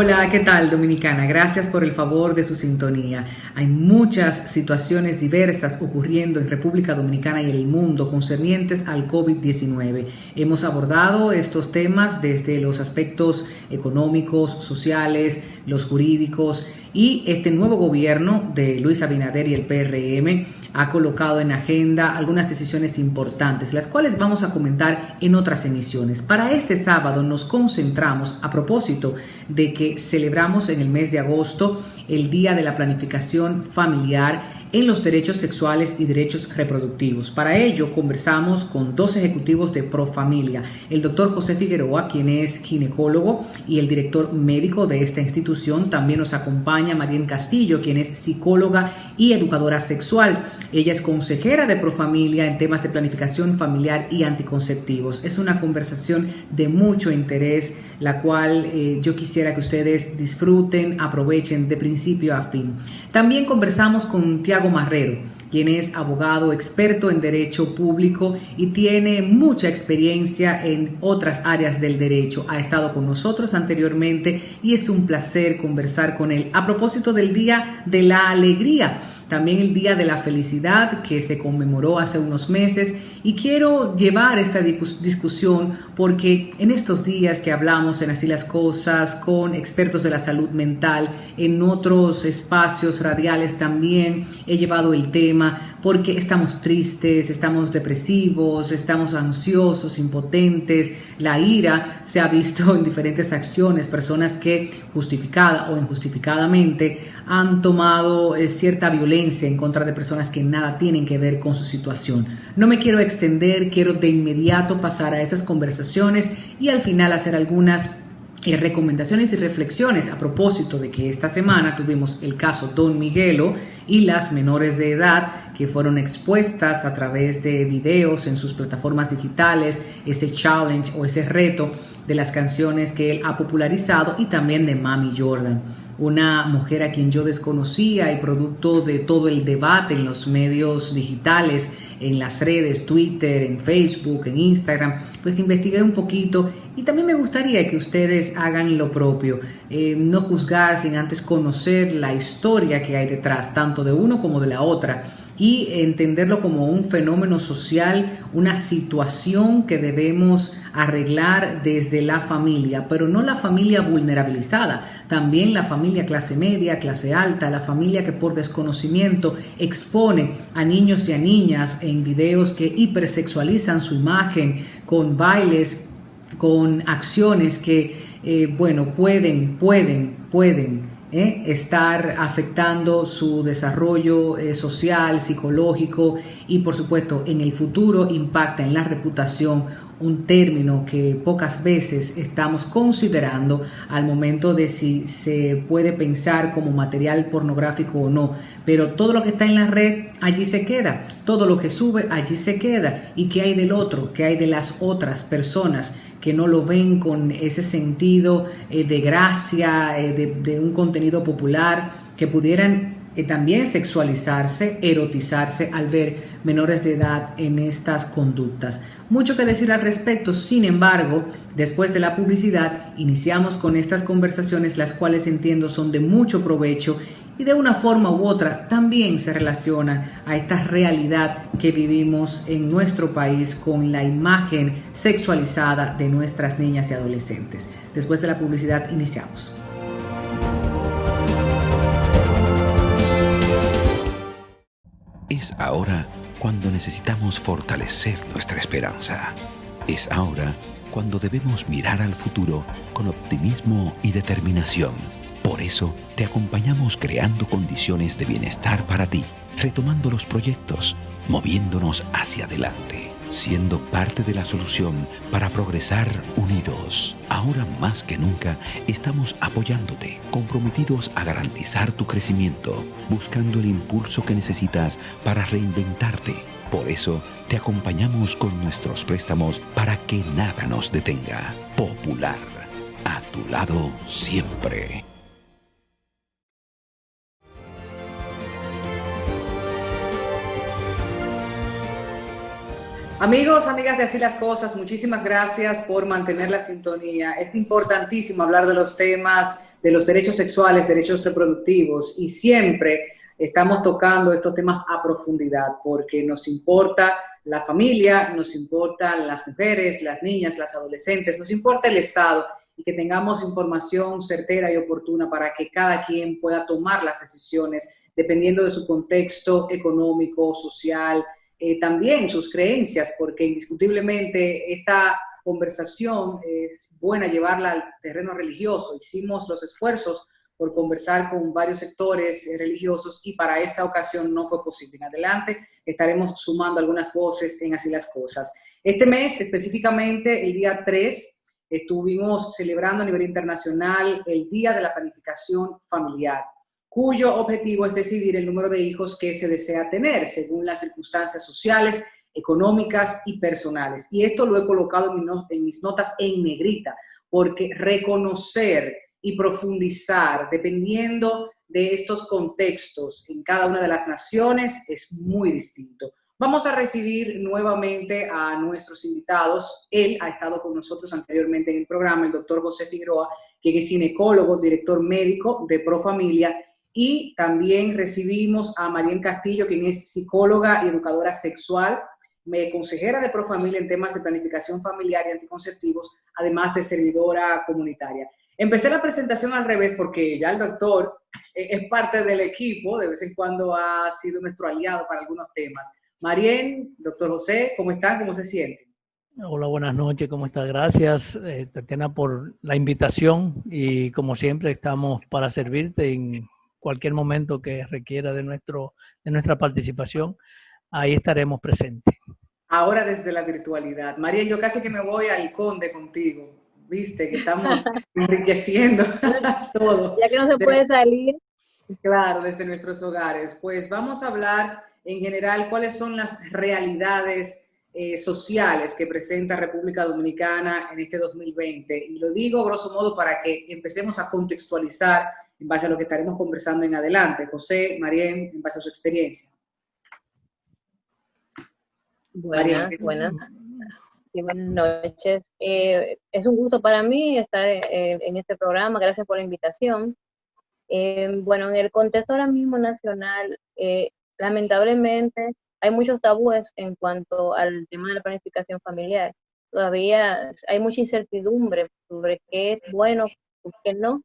Hola, ¿qué tal, Dominicana? Gracias por el favor de su sintonía. Hay muchas situaciones diversas ocurriendo en República Dominicana y en el mundo concernientes al COVID-19. Hemos abordado estos temas desde los aspectos económicos, sociales, los jurídicos, y este nuevo gobierno de Luis Abinader y el PRM ha colocado en agenda algunas decisiones importantes, las cuales vamos a comentar en otras emisiones. Para este sábado nos concentramos a propósito de que celebramos en el mes de agosto el Día de la Planificación Familiar en los derechos sexuales y derechos reproductivos. Para ello conversamos con dos ejecutivos de Profamilia, el doctor José Figueroa, quien es ginecólogo y el director médico de esta institución. También nos acompaña Marien Castillo, quien es psicóloga y educadora sexual. Ella es consejera de Profamilia en temas de planificación familiar y anticonceptivos. Es una conversación de mucho interés, la cual yo quisiera que ustedes disfruten, aprovechen de principio a fin. También conversamos con Tiago Marrero, quien es abogado experto en derecho público y tiene mucha experiencia en otras áreas del derecho. Ha estado con nosotros anteriormente y es un placer conversar con él a propósito del Día de la Alegría, también el Día de la Felicidad que se conmemoró hace unos meses, y quiero llevar esta discusión porque en estos días que hablamos en Así las Cosas con expertos de la salud mental, en otros espacios radiales también he llevado el tema porque estamos tristes, estamos depresivos, estamos ansiosos, impotentes. La ira se ha visto en diferentes acciones, personas que justificada o injustificadamente han tomado cierta violencia en contra de personas que nada tienen que ver con su situación. No me quiero extender, quiero de inmediato pasar a esas conversaciones y al final hacer algunas recomendaciones y reflexiones a propósito de que esta semana tuvimos el caso Don Miguelo y las menores de edad que fueron expuestas a través de videos en sus plataformas digitales, ese challenge o ese reto de las canciones que él ha popularizado, y también de Mami Jordan, una mujer a quien yo desconocía, y producto de todo el debate en los medios digitales, en las redes, Twitter, en Facebook, en Instagram, pues investigué un poquito, y también me gustaría que ustedes hagan lo propio, no juzgar sin antes conocer la historia que hay detrás, tanto de uno como de la otra, y entenderlo como un fenómeno social, una situación que debemos arreglar desde la familia, pero no la familia vulnerabilizada, también la familia clase media, clase alta, la familia que por desconocimiento expone a niños y a niñas en videos que hipersexualizan su imagen, con bailes, con acciones que, pueden estar afectando su desarrollo social, psicológico, y por supuesto en el futuro impacta en la reputación, un término que pocas veces estamos considerando al momento de si se puede pensar como material pornográfico o no. Pero todo lo que está en la red, allí se queda, todo lo que sube, allí se queda. ¿Y qué hay del otro? ¿Qué hay de las otras personas que no lo ven con ese sentido de gracia, de un contenido popular, que pudieran también sexualizarse, erotizarse al ver menores de edad en estas conductas? Mucho que decir al respecto. Sin embargo, después de la publicidad iniciamos con estas conversaciones, las cuales entiendo son de mucho provecho y de una forma u otra también se relacionan a esta realidad que vivimos en nuestro país con la imagen sexualizada de nuestras niñas y adolescentes. Después de la publicidad iniciamos. Es ahora cuando necesitamos fortalecer nuestra esperanza. Es ahora cuando debemos mirar al futuro con optimismo y determinación. Por eso te acompañamos creando condiciones de bienestar para ti, retomando los proyectos, moviéndonos hacia adelante, siendo parte de la solución para progresar unidos. Ahora más que nunca estamos apoyándote, comprometidos a garantizar tu crecimiento, buscando el impulso que necesitas para reinventarte. Por eso te acompañamos con nuestros préstamos para que nada nos detenga. Popular, a tu lado siempre. Amigos, amigas de Así las Cosas, muchísimas gracias por mantener la sintonía. Es importantísimo hablar de los temas de los derechos sexuales, derechos reproductivos, y siempre estamos tocando estos temas a profundidad porque nos importa la familia, nos importan las mujeres, las niñas, las adolescentes, nos importa el Estado y que tengamos información certera y oportuna para que cada quien pueda tomar las decisiones dependiendo de su contexto económico, social, también sus creencias, porque indiscutiblemente esta conversación es buena llevarla al terreno religioso. Hicimos los esfuerzos por conversar con varios sectores religiosos y para esta ocasión no fue posible. En adelante estaremos sumando algunas voces en Así las Cosas. Este mes, específicamente el día 3, estuvimos celebrando a nivel internacional el Día de la Planificación Familiar, cuyo objetivo es decidir el número de hijos que se desea tener según las circunstancias sociales, económicas y personales. Y esto lo he colocado en mis notas en negrita, porque reconocer y profundizar, dependiendo de estos contextos en cada una de las naciones, es muy distinto. Vamos a recibir nuevamente a nuestros invitados. Él ha estado con nosotros anteriormente en el programa, el doctor José Figueroa, quien es ginecólogo, director médico de Profamilia, y también recibimos a Marién Castillo, quien es psicóloga y educadora sexual, consejera de Profamilia en temas de planificación familiar y anticonceptivos, además de servidora comunitaria. Empecé la presentación al revés porque ya el doctor es parte del equipo, de vez en cuando ha sido nuestro aliado para algunos temas. Marién, doctor José, ¿cómo están? ¿Cómo se sienten? Hola, buenas noches, ¿cómo estás? Gracias, Tatiana, por la invitación y como siempre estamos para servirte en cualquier momento que requiera de nuestra participación. Ahí estaremos presentes. Ahora desde la virtualidad. Marién, yo casi que me voy al Conde contigo. Viste que estamos enriqueciendo todo. Ya que no se puede salir. Claro, desde nuestros hogares. Pues vamos a hablar en general cuáles son las realidades sociales que presenta República Dominicana en este 2020. Y lo digo grosso modo para que empecemos a contextualizar en base a lo que estaremos conversando en adelante. José, Marién, en base a su experiencia. Buenas noches. Es un gusto para mí estar en este programa. Gracias por la invitación. Bueno, en el contexto ahora mismo nacional, lamentablemente hay muchos tabúes en cuanto al tema de la planificación familiar. Todavía hay mucha incertidumbre sobre qué es bueno y qué no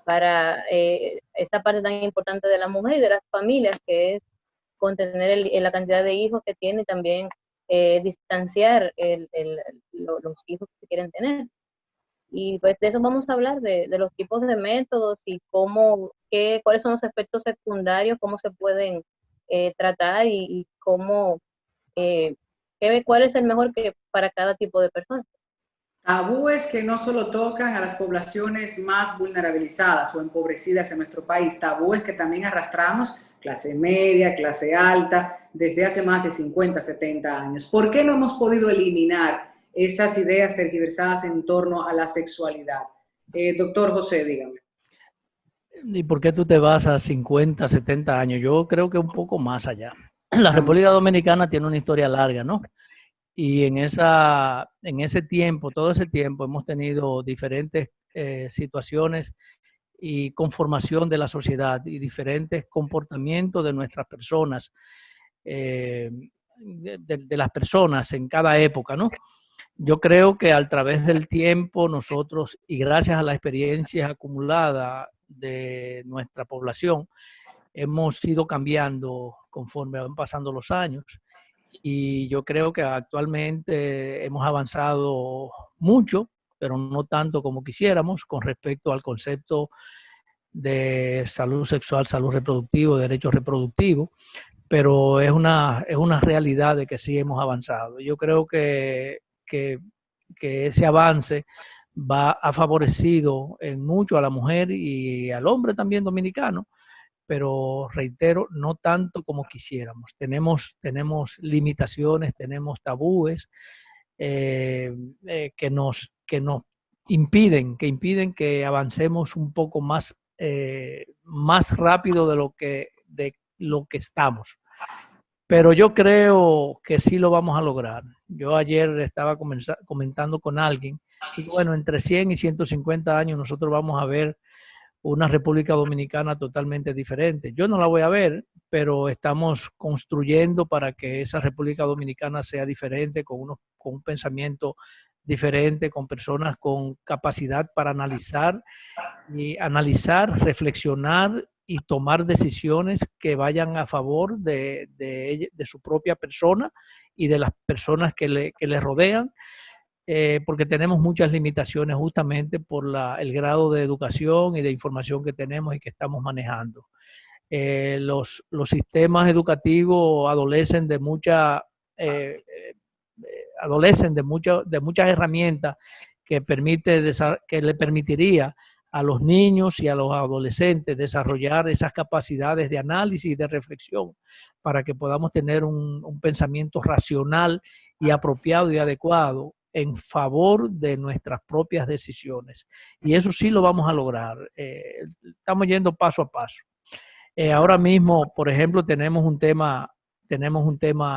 para esta parte tan importante de la mujer y de las familias, que es contener la cantidad de hijos que tiene y también distanciar los hijos que quieren tener. Y pues de eso vamos a hablar, de los tipos de métodos y cuáles son los efectos secundarios, cómo se pueden tratar y cuál es el mejor para cada tipo de persona. Tabúes que no solo tocan a las poblaciones más vulnerabilizadas o empobrecidas en nuestro país, tabúes que también arrastramos clase media, clase alta, desde hace más de 50, 70 años. ¿Por qué no hemos podido eliminar esas ideas tergiversadas en torno a la sexualidad? Doctor José, dígame. ¿Y por qué tú te vas a 50, 70 años? Yo creo que un poco más allá. La República Dominicana tiene una historia larga, ¿no? Y en ese tiempo, todo ese tiempo, hemos tenido diferentes situaciones y conformación de la sociedad y diferentes comportamientos de nuestras personas, de las personas en cada época, ¿no? Yo creo que a través del tiempo nosotros, y gracias a la experiencia acumulada de nuestra población, hemos ido cambiando conforme van pasando los años. Y yo creo que actualmente hemos avanzado mucho, pero no tanto como quisiéramos con respecto al concepto de salud sexual, salud reproductiva, derechos reproductivos, pero es una realidad de que sí hemos avanzado. Yo creo que ese avance ha favorecido en mucho a la mujer y al hombre también dominicano, pero reitero, no tanto como quisiéramos. Tenemos limitaciones, tenemos tabúes que nos impiden que avancemos un poco más rápido de lo que estamos. Pero yo creo que sí lo vamos a lograr. Yo ayer estaba comentando con alguien y bueno, entre 100 y 150 años nosotros vamos a ver una República Dominicana totalmente diferente. Yo no la voy a ver, pero estamos construyendo para que esa República Dominicana sea diferente, con un pensamiento diferente, con personas con capacidad para analizar, reflexionar y tomar decisiones que vayan a favor de su propia persona y de las personas que le rodean, porque tenemos muchas limitaciones justamente por el grado de educación y de información que tenemos y que estamos manejando. Los sistemas educativos adolecen de muchas herramientas que le permitiría a los niños y a los adolescentes desarrollar esas capacidades de análisis y de reflexión para que podamos tener un pensamiento racional y apropiado y adecuado en favor de nuestras propias decisiones. Y eso sí lo vamos a lograr. Estamos yendo paso a paso. Ahora mismo, por ejemplo, tenemos un tema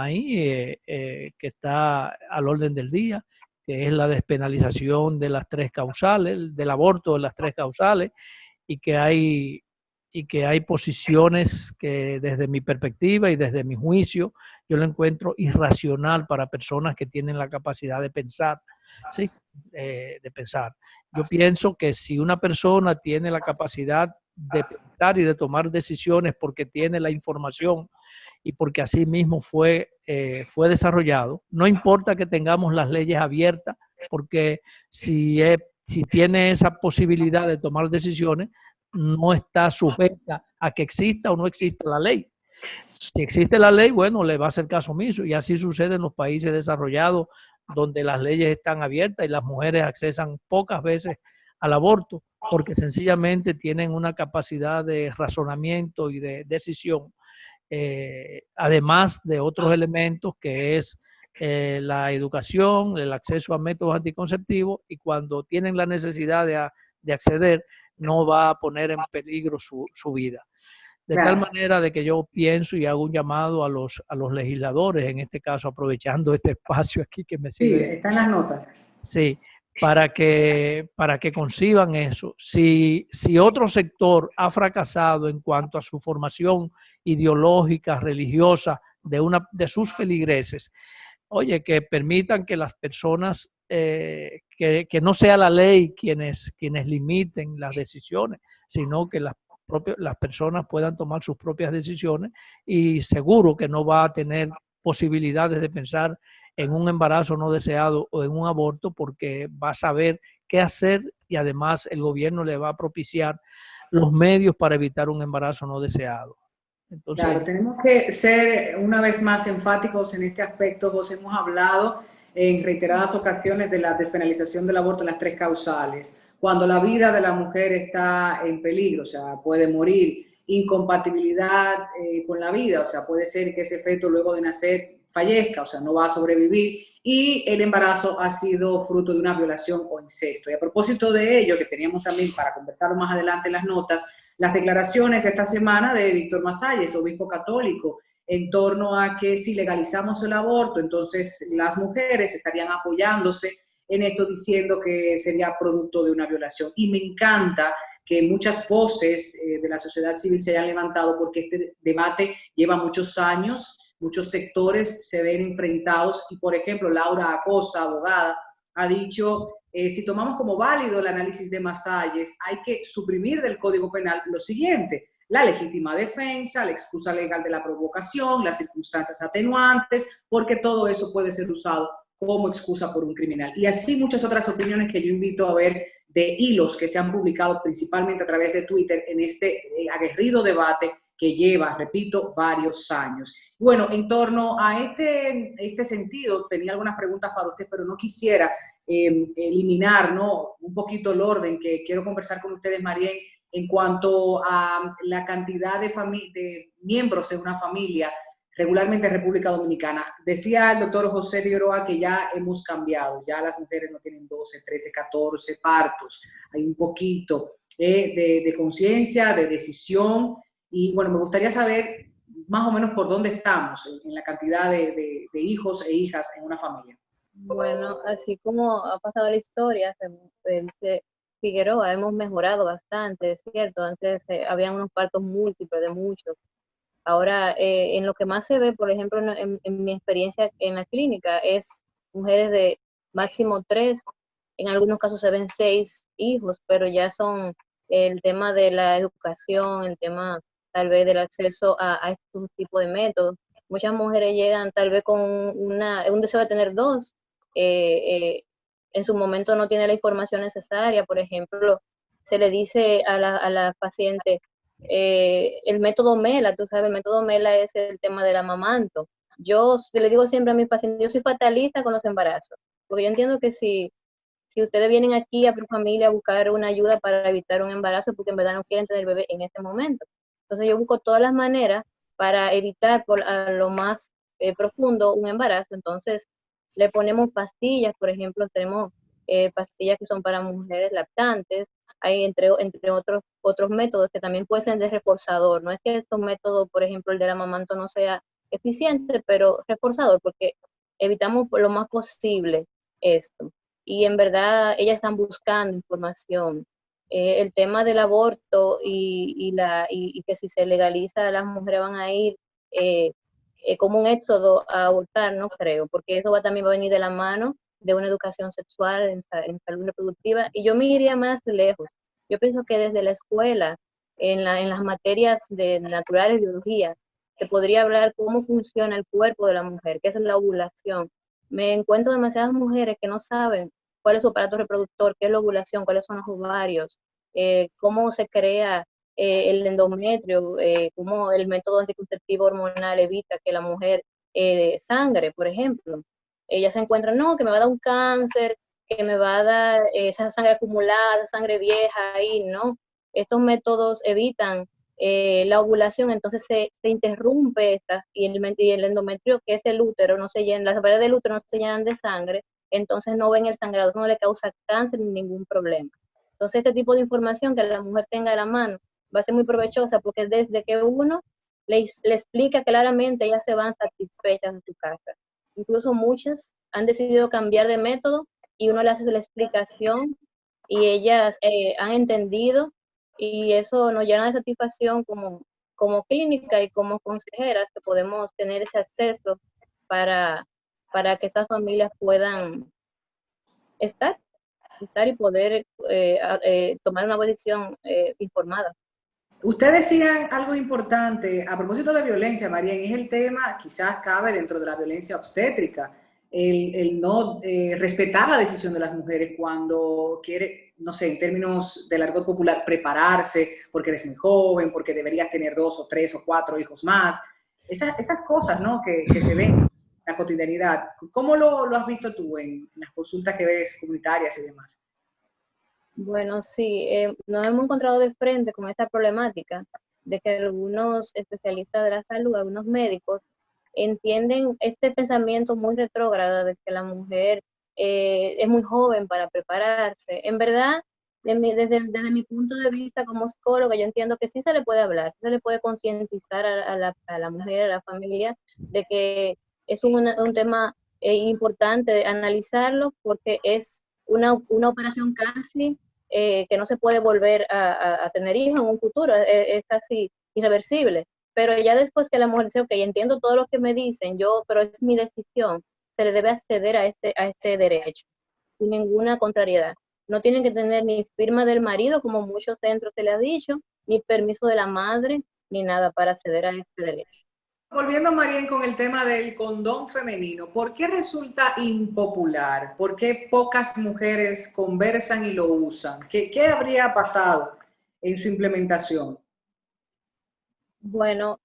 ahí que está al orden del día, que es la despenalización de las 3 causales, del aborto de las 3 causales, y que hay posiciones que desde mi perspectiva y desde mi juicio yo lo encuentro irracional para personas que tienen la capacidad de pensar, ¿sí? De pensar. Yo pienso que si una persona tiene la capacidad de pensar y de tomar decisiones porque tiene la información y porque así mismo fue desarrollado, no importa que tengamos las leyes abiertas, porque si tiene esa posibilidad de tomar decisiones, no está sujeta a que exista o no exista la ley. Si existe la ley, bueno, le va a hacer caso omiso, y así sucede en los países desarrollados donde las leyes están abiertas y las mujeres accesan pocas veces al aborto porque sencillamente tienen una capacidad de razonamiento y de decisión, además de otros elementos que es la educación, el acceso a métodos anticonceptivos, y cuando tienen la necesidad de acceder, no va a poner en peligro su vida. De tal manera de que yo pienso y hago un llamado a los legisladores, en este caso aprovechando este espacio aquí que me sirve. Sí, están las notas. Sí, para que conciban eso. Si otro sector ha fracasado en cuanto a su formación ideológica, religiosa, de sus feligreses, oye, que permitan que las personas, que no sea la ley quienes limiten las decisiones, sino que las personas puedan tomar sus propias decisiones, y seguro que no va a tener posibilidades de pensar en un embarazo no deseado o en un aborto, porque va a saber qué hacer, y además el gobierno le va a propiciar los medios para evitar un embarazo no deseado. Entonces, claro, tenemos que ser una vez más enfáticos en este aspecto, José. Hemos hablado en reiteradas ocasiones de la despenalización del aborto en las 3 causales. Cuando la vida de la mujer está en peligro, o sea, puede morir, incompatibilidad con la vida, o sea, puede ser que ese feto luego de nacer fallezca, o sea, no va a sobrevivir, y el embarazo ha sido fruto de una violación o incesto. Y a propósito de ello, que teníamos también para conversarlo más adelante en las notas, las declaraciones esta semana de Víctor Masalles, obispo católico, en torno a que si legalizamos el aborto, entonces las mujeres estarían apoyándose en esto, diciendo que sería producto de una violación. Y me encanta que muchas voces de la sociedad civil se hayan levantado, porque este debate lleva muchos años, muchos sectores se ven enfrentados, y por ejemplo Laura Acosta, abogada, ha dicho, si tomamos como válido el análisis de Masalles, hay que suprimir del Código Penal lo siguiente: la legítima defensa, la excusa legal de la provocación, las circunstancias atenuantes, porque todo eso puede ser usado como excusa por un criminal. Y así muchas otras opiniones que yo invito a ver, de hilos que se han publicado principalmente a través de Twitter en este aguerrido debate que lleva, repito, varios años. Bueno, en torno a este sentido, tenía algunas preguntas para usted, pero no quisiera eliminar, ¿no?, un poquito el orden que quiero conversar con ustedes, Marién, en cuanto a la cantidad de miembros de una familia regularmente en República Dominicana. Decía el doctor José Figueroa que ya hemos cambiado, ya las mujeres no tienen 12, 13, 14 partos, hay un poquito de conciencia, de decisión, y bueno, me gustaría saber más o menos por dónde estamos en la cantidad de hijos e hijas en una familia. Bueno, así como ha pasado la historia, Figueroa, hemos mejorado bastante, es cierto. Antes habían unos partos múltiples de muchos. Ahora, en lo que más se ve, por ejemplo, en mi experiencia en la clínica, es mujeres de máximo 3, en algunos casos se ven 6 hijos, pero ya son el tema de la educación, el tema tal vez del acceso a estos tipos de métodos. Muchas mujeres llegan tal vez con un deseo de tener dos, eh, en su momento no tiene la información necesaria. Por ejemplo, se le dice a la paciente, el método Mela, tú sabes, el método Mela es el tema del amamanto. Yo le digo siempre a mis pacientes, yo soy fatalista con los embarazos, porque yo entiendo que si ustedes vienen aquí a Profamilia a buscar una ayuda para evitar un embarazo, porque en verdad no quieren tener bebé en este momento. Entonces yo busco todas las maneras para evitar por a lo más profundo un embarazo. Entonces le ponemos pastillas, por ejemplo, tenemos pastillas que son para mujeres lactantes, hay entre otros métodos que también pueden ser de reforzador. No es que estos métodos, por ejemplo, el del amamanto no sea eficiente, pero reforzador, porque evitamos lo más posible esto. Y en verdad ellas están buscando información. El tema del aborto y que si se legaliza las mujeres van a ir eh, como un éxodo a abortar, no creo, porque eso también va a venir de la mano de una educación sexual en salud reproductiva. Y yo me iría más lejos. Yo pienso que desde la escuela, en las materias de naturales, biología, se podría hablar cómo funciona el cuerpo de la mujer, qué es la ovulación. Me encuentro demasiadas mujeres que no saben cuál es su aparato reproductor, qué es la ovulación, cuáles son los ovarios, cómo se crea el endometrio, cómo el método anticonceptivo hormonal evita que la mujer sangre, por ejemplo. Ellas se encuentran, no, que me va a dar un cáncer, que me va a dar esa sangre acumulada, sangre vieja, ahí, no. Estos métodos evitan la ovulación, entonces se interrumpe esta y el endometrio, que es el útero, no se llena, las paredes del útero no se llenan de sangre, entonces no ven el sangrado, eso no le causa cáncer ni ningún problema. Entonces este tipo de información que la mujer tenga a la mano va a ser muy provechosa porque desde que uno le explica claramente, ellas se van satisfechas en su casa. Incluso muchas han decidido cambiar de método y uno le hace la explicación y ellas han entendido y eso nos llena de satisfacción como clínica y como consejeras que podemos tener ese acceso para, para que estas familias puedan estar, estar y poder tomar una decisión informada. Usted decía algo importante a propósito de violencia, María, y es el tema, quizás cabe dentro de la violencia obstétrica, el no respetar la decisión de las mujeres cuando quiere, no sé, en términos del argot popular, prepararse porque eres muy joven, porque deberías tener 2 o 3 o 4 hijos más. Esas cosas, ¿no? Que se ven en la cotidianidad. ¿Cómo lo has visto tú en las consultas que ves comunitarias y demás? Bueno, sí, nos hemos encontrado de frente con esta problemática de que algunos especialistas de la salud, algunos médicos, entienden este pensamiento muy retrógrado de que la mujer es muy joven para prepararse. En verdad, desde mi punto de vista como psicóloga, yo entiendo que sí se le puede hablar, se le puede concientizar a la mujer, a la familia, de que es un tema importante de analizarlo porque es una operación casi que no se puede volver a tener hijos en un futuro, es casi irreversible. Pero ya después que la mujer dice, ok, entiendo todo lo que me dicen, pero es mi decisión, se le debe acceder a este derecho, sin ninguna contrariedad. No tienen que tener ni firma del marido, como muchos centros se le ha dicho, ni permiso de la madre, ni nada para acceder a este derecho. Volviendo, Marien, con el tema del condón femenino, ¿por qué resulta impopular? ¿Por qué pocas mujeres conversan y lo usan? ¿Qué habría pasado en su implementación? Bueno,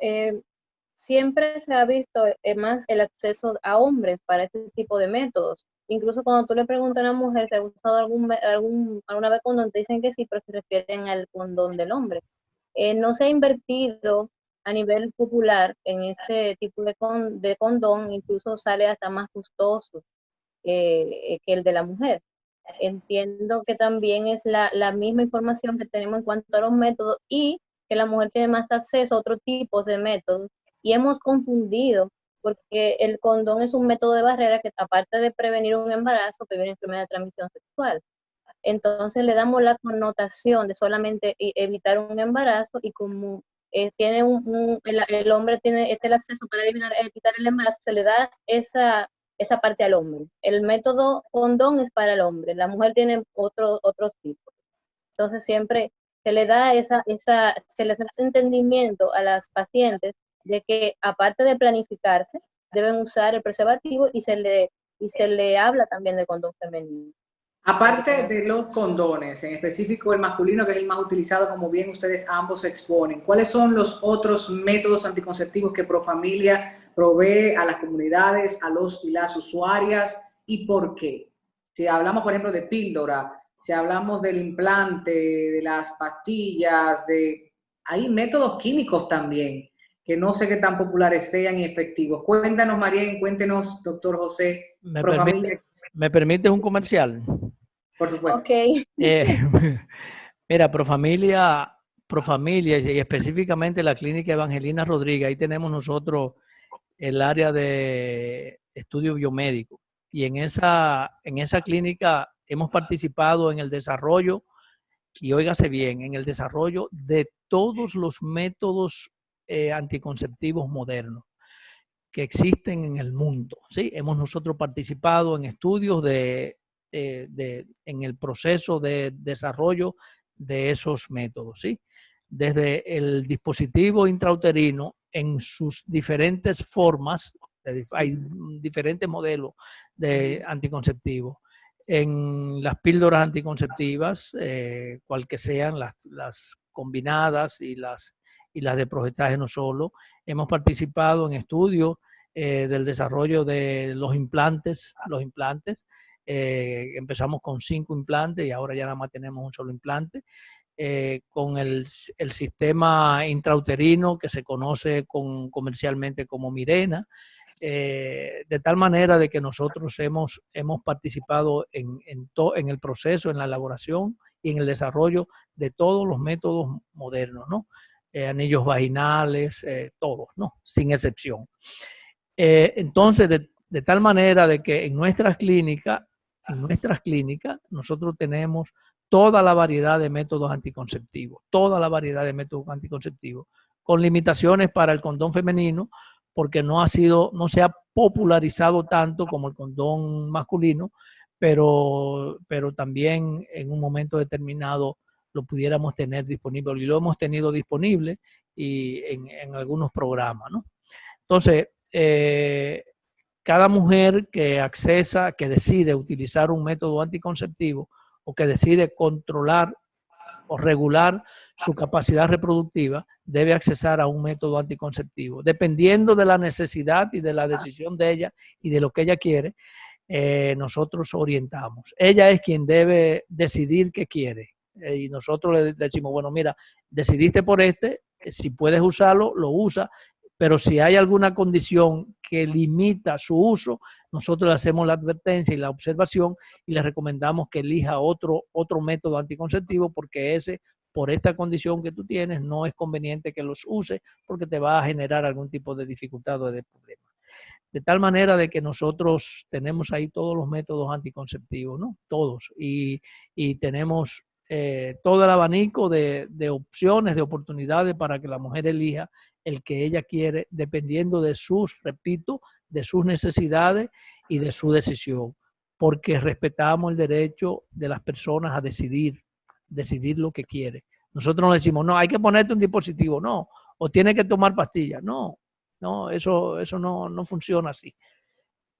siempre se ha visto más el acceso a hombres para este tipo de métodos. Incluso cuando tú le preguntas a una mujer si ha usado alguna vez condón, te dicen que sí, pero se refieren al condón del hombre. No se ha invertido a nivel popular en este tipo de condón, incluso sale hasta más costoso que el de la mujer. Entiendo que también es la misma información que tenemos en cuanto a los métodos y que la mujer tiene más acceso a otros tipos de métodos y hemos confundido porque el condón es un método de barrera que aparte de prevenir un embarazo, previene enfermedad de transmisión sexual. entonces le damos la connotación de solamente evitar un embarazo, y como tiene el hombre tiene el acceso para evitar el embarazo, se le da esa parte al hombre. El método condón es para el hombre, la mujer tiene otros tipos. Entonces siempre se le da se les hace entendimiento a las pacientes de que, aparte de planificarse, deben usar el preservativo, y se le habla también del condón femenino. Aparte de los condones, en específico el masculino, que es el más utilizado, como bien ustedes ambos exponen, ¿cuáles son los otros métodos anticonceptivos que Profamilia provee a las comunidades, a los y las usuarias, y por qué? Si hablamos, por ejemplo, de píldora, si hablamos del implante, de las pastillas, hay métodos químicos también, que no sé qué tan populares sean y efectivos. Cuéntanos, Marien, cuéntenos, doctor José, Profamilia. ¿Me permites un comercial? Por supuesto. Ok. Mira, Profamilia y específicamente la clínica Evangelina Rodríguez, ahí tenemos nosotros el área de estudio biomédico, y en esa clínica hemos participado en el desarrollo, y óigase bien, en el desarrollo de todos los métodos anticonceptivos modernos que existen en el mundo, ¿sí? Hemos nosotros participado en estudios en el proceso de desarrollo de esos métodos, ¿sí? Desde el dispositivo intrauterino en sus diferentes formas, hay diferentes modelos de anticonceptivos, en las píldoras anticonceptivas, cual que sean las combinadas y las de progestágeno solo. Hemos participado en estudios del desarrollo de los implantes. Empezamos con 5 implantes y ahora ya nada más tenemos un solo implante. Con el sistema intrauterino, que se conoce comercialmente como Mirena, de tal manera de que nosotros hemos participado en el proceso, en la elaboración y en el desarrollo de todos los métodos modernos, ¿no? Anillos vaginales, todos, ¿no? Sin excepción. Entonces, de tal manera de que en nuestras clínicas nosotros tenemos toda la variedad de métodos anticonceptivos, con limitaciones para el condón femenino, porque no se ha popularizado tanto como el condón masculino, pero también en un momento determinado lo pudiéramos tener disponible, y lo hemos tenido disponible y en algunos programas, ¿no? Entonces, cada mujer que decide utilizar un método anticonceptivo, o que decide controlar o regular su capacidad reproductiva, debe accesar a un método anticonceptivo. Dependiendo de la necesidad y de la decisión de ella y de lo que ella quiere, nosotros orientamos. Ella es quien debe decidir qué quiere. Y nosotros le decimos, bueno, mira, decidiste por si puedes usarlo, lo usa, pero si hay alguna condición que limita su uso, nosotros le hacemos la advertencia y la observación, y le recomendamos que elija otro método anticonceptivo, porque por esta condición que tú tienes, no es conveniente que los uses, porque te va a generar algún tipo de dificultad o de problema. De tal manera de que nosotros tenemos ahí todos los métodos anticonceptivos, ¿no? Todos. Y tenemos todo el abanico de opciones, de oportunidades para que la mujer elija el que ella quiere, dependiendo de de sus necesidades y de su decisión, porque respetamos el derecho de las personas a decidir lo que quiere. Nosotros no decimos, no, hay que ponerte un dispositivo, no, o tienes que tomar pastillas, no, eso no funciona así.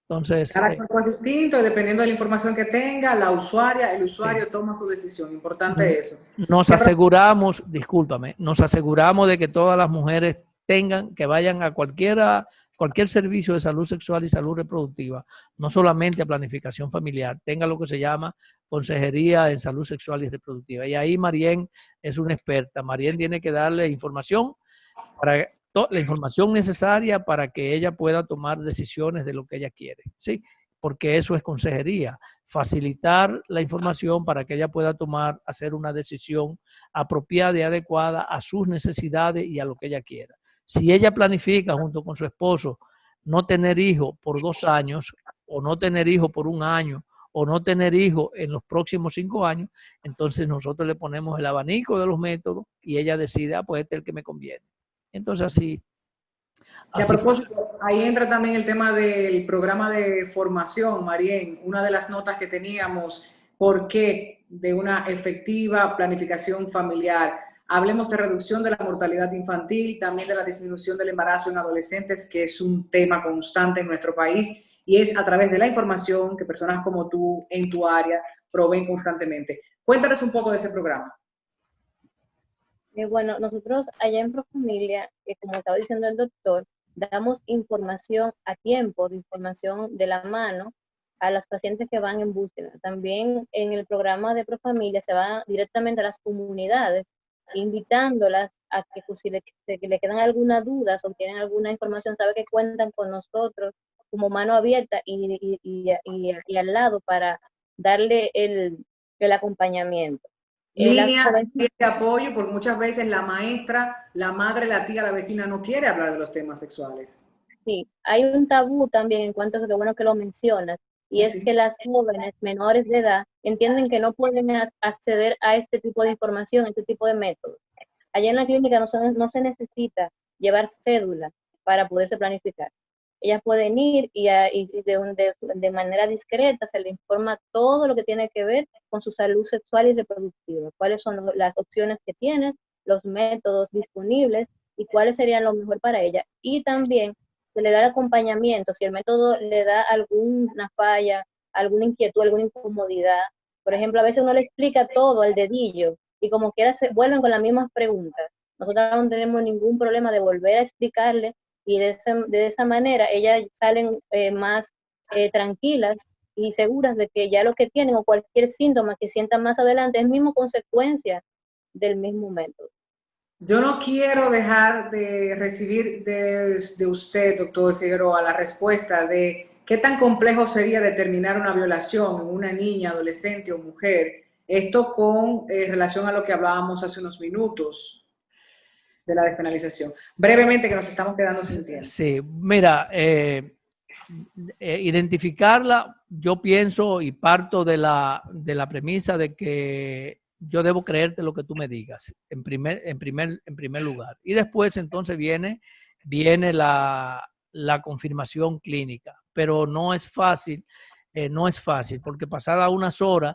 Entonces, cada cuerpo es distinto, y dependiendo de la información que tenga, el usuario toma su decisión. Importante eso. Nos aseguramos de que todas las mujeres que vayan a cualquier servicio de salud sexual y salud reproductiva, no solamente a planificación familiar, tenga lo que se llama consejería en salud sexual y reproductiva. Y ahí Marien es una experta. Marien tiene que darle la información necesaria para que ella pueda tomar decisiones de lo que ella quiere, ¿sí? Porque eso es consejería, facilitar la información para que ella pueda hacer una decisión apropiada y adecuada a sus necesidades y a lo que ella quiera. Si ella planifica junto con su esposo no tener hijos por 2 años, o no tener hijos por 1 año, o no tener hijos en los próximos 5 años, entonces nosotros le ponemos el abanico de los métodos y ella decide, ah, pues este es el que me conviene. Entonces Que a así fue. propósito, ahí entra también el tema del programa de formación, Marien, una de las notas que teníamos, ¿por qué de una efectiva planificación familiar? Hablemos de reducción de la mortalidad infantil, también de la disminución del embarazo en adolescentes, que es un tema constante en nuestro país, y es a través de la información que personas como tú en tu área proveen constantemente. Cuéntanos un poco de ese programa. Bueno, nosotros allá en Profamilia, como estaba diciendo el doctor, damos información a tiempo, de información de la mano a las pacientes que van en búsqueda. También en el programa de Profamilia se va directamente a las comunidades, invitándolas a que pues, si le quedan algunas dudas o tienen alguna información, sabe que cuentan con nosotros como mano abierta y al lado para darle el acompañamiento. Líneas de apoyo, porque muchas veces la maestra, la madre, la tía, la vecina no quiere hablar de los temas sexuales. Sí, hay un tabú también en cuanto a eso, que bueno que lo mencionas, y es que las jóvenes menores de edad entienden que no pueden acceder a este tipo de información, a este tipo de métodos. Allá en la clínica no se necesita llevar cédula para poderse planificar. Ellas pueden ir y de manera discreta se le informa todo lo que tiene que ver con su salud sexual y reproductiva, cuáles son las opciones que tienen, los métodos disponibles y cuáles serían lo mejor para ella. Y también se le da el acompañamiento, si el método le da alguna falla, alguna inquietud, alguna incomodidad. Por ejemplo, a veces uno le explica todo al dedillo y como quiera se vuelven con las mismas preguntas. Nosotros no tenemos ningún problema de volver a explicarle y de esa manera ellas salen más tranquilas y seguras de que ya lo que tienen o cualquier síntoma que sientan más adelante es mismo consecuencia del mismo método. Yo no quiero dejar de recibir de usted, doctor Figueroa, la respuesta de qué tan complejo sería determinar una violación en una niña, adolescente o mujer. Esto con relación a lo que hablábamos hace unos minutos de la despenalización. Brevemente, que nos estamos quedando sin tiempo. Sí, mira, identificarla, yo pienso y parto de la premisa de que yo debo creerte lo que tú me digas, en primer lugar. Y después entonces viene la confirmación clínica, pero no es fácil, porque pasada unas horas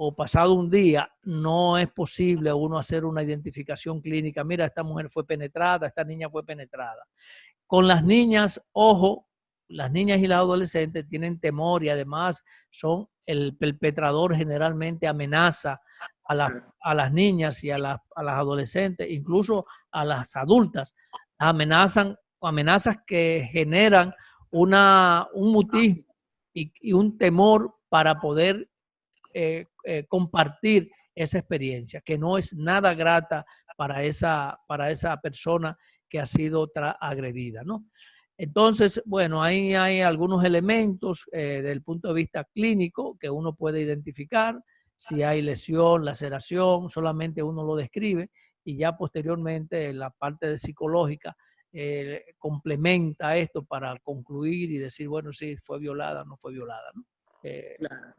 o pasado un día, no es posible uno hacer una identificación clínica. Mira, esta mujer fue penetrada, esta niña fue penetrada. Con las niñas, ojo, las niñas y las adolescentes tienen temor y además el perpetrador generalmente amenaza a las niñas y a las adolescentes, incluso a las adultas. Amenazas que generan un mutismo y un temor para poder compartir esa experiencia, que no es nada grata para esa persona que ha sido agredida, ¿no? Entonces, bueno, ahí hay algunos elementos desde el punto de vista clínico que uno puede identificar. Si hay lesión, laceración, solamente uno lo describe y ya posteriormente la parte psicológica complementa esto para concluir y decir, bueno, sí, fue violada o no fue violada, ¿no? Claro.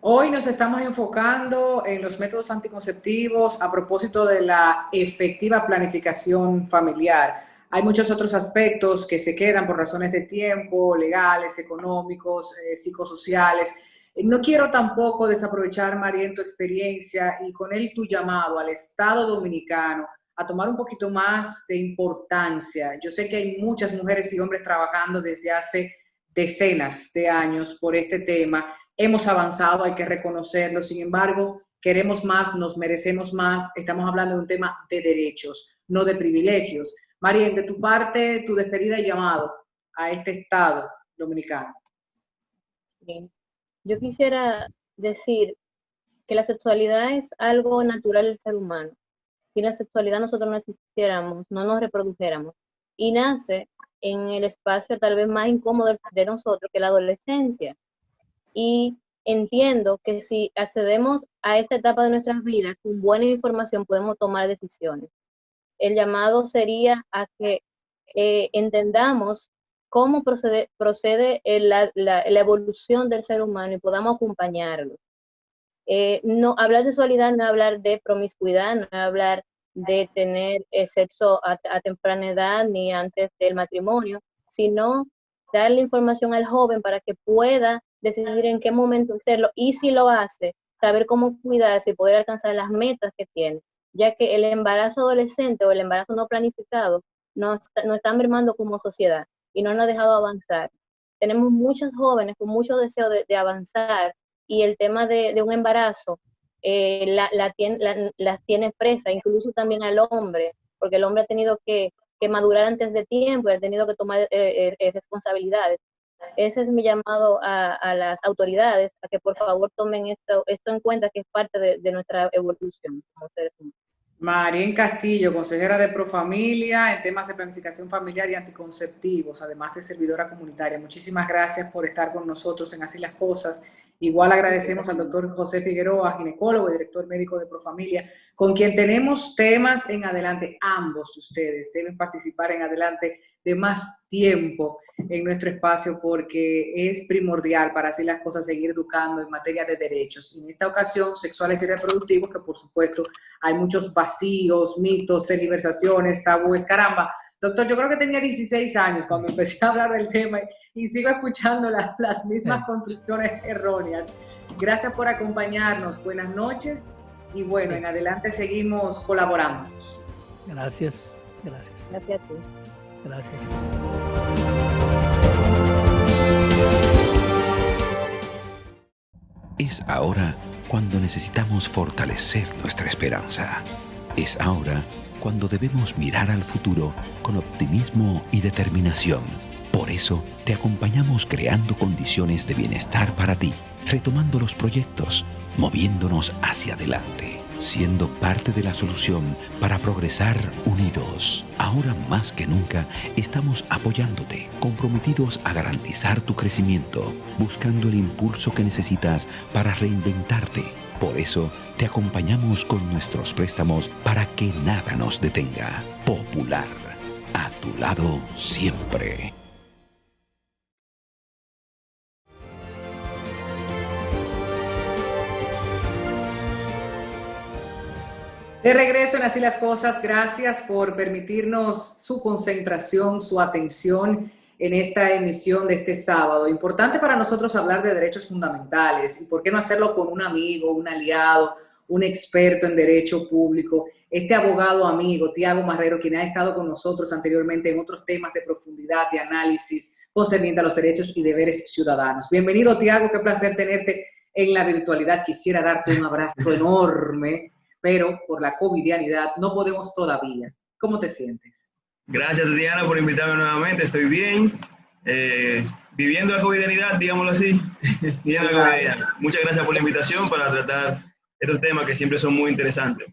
Hoy nos estamos enfocando en los métodos anticonceptivos a propósito de la efectiva planificación familiar. Hay muchos otros aspectos que se quedan por razones de tiempo, legales, económicos, psicosociales. No quiero tampoco desaprovechar, María, en tu experiencia y con él tu llamado al Estado Dominicano a tomar un poquito más de importancia. Yo sé que hay muchas mujeres y hombres trabajando desde hace decenas de años por este tema. Hemos avanzado, hay que reconocerlo, sin embargo, queremos más, nos merecemos más, estamos hablando de un tema de derechos, no de privilegios. María, de tu parte, tu despedida y llamado a este Estado dominicano. Bien. Yo quisiera decir que la sexualidad es algo natural del ser humano. Sin la sexualidad nosotros no existiéramos, no nos reprodujéramos. Y nace en el espacio tal vez más incómodo de nosotros, que la adolescencia. Y entiendo que si accedemos a esta etapa de nuestras vidas con buena información podemos tomar decisiones. El llamado sería a que entendamos cómo procede la evolución del ser humano y podamos acompañarlo. No, hablar de sexualidad no es hablar de promiscuidad, no es hablar de tener sexo a temprana edad ni antes del matrimonio, sino darle información al joven para que pueda decidir en qué momento hacerlo y si lo hace, saber cómo cuidarse y poder alcanzar las metas que tiene, ya que el embarazo adolescente o el embarazo no planificado nos está mermando como sociedad y no nos ha dejado avanzar. Tenemos muchos jóvenes con mucho deseo de avanzar y el tema de un embarazo las tiene presa, incluso también al hombre, porque el hombre ha tenido que madurar antes de tiempo y ha tenido que tomar responsabilidades. Ese es mi llamado a las autoridades, a que por favor tomen esto en cuenta, que es parte de nuestra evolución como seres humanos. Marien Castillo, consejera de Profamilia en temas de planificación familiar y anticonceptivos, además de servidora comunitaria. Muchísimas gracias por estar con nosotros en Así las Cosas. Igual agradecemos al doctor José Figueroa, ginecólogo y director médico de Profamilia, con quien tenemos temas en adelante. Ambos de ustedes deben participar en adelante de más tiempo en nuestro espacio, porque es primordial para Así las Cosas seguir educando en materia de derechos. Y en esta ocasión, sexuales y reproductivos, que por supuesto hay muchos vacíos, mitos, tergiversaciones, tabúes, caramba. Doctor, yo creo que tenía 16 años cuando empecé a hablar del tema y sigo escuchando las mismas construcciones erróneas. Gracias por acompañarnos. Buenas noches y bueno, en adelante seguimos colaborando. Gracias, gracias. Gracias a ti. Gracias. Es ahora cuando necesitamos fortalecer nuestra esperanza. Es ahora cuando debemos mirar al futuro con optimismo y determinación. Por eso te acompañamos creando condiciones de bienestar para ti, retomando los proyectos, moviéndonos hacia adelante, siendo parte de la solución para progresar unidos. Ahora más que nunca estamos apoyándote, comprometidos a garantizar tu crecimiento, buscando el impulso que necesitas para reinventarte. Por eso te acompañamos con nuestros préstamos para que nada nos detenga. Popular, a tu lado siempre. De regreso en Así las Cosas, gracias por permitirnos su concentración, su atención en esta emisión de este sábado. Importante para nosotros hablar de derechos fundamentales, y por qué no hacerlo con un amigo, un aliado, un experto en derecho público, este abogado amigo, Tiago Marrero, quien ha estado con nosotros anteriormente en otros temas de profundidad, de análisis concerniente a los derechos y deberes ciudadanos. Bienvenido, Tiago, qué placer tenerte en la virtualidad. Quisiera darte un abrazo enorme, pero por la covidianidad no podemos todavía. ¿Cómo te sientes? Gracias, Diana, por invitarme nuevamente. Estoy bien, viviendo la covidianidad, digámoslo así. Muchas gracias por la invitación para tratar estos temas que siempre son muy interesantes.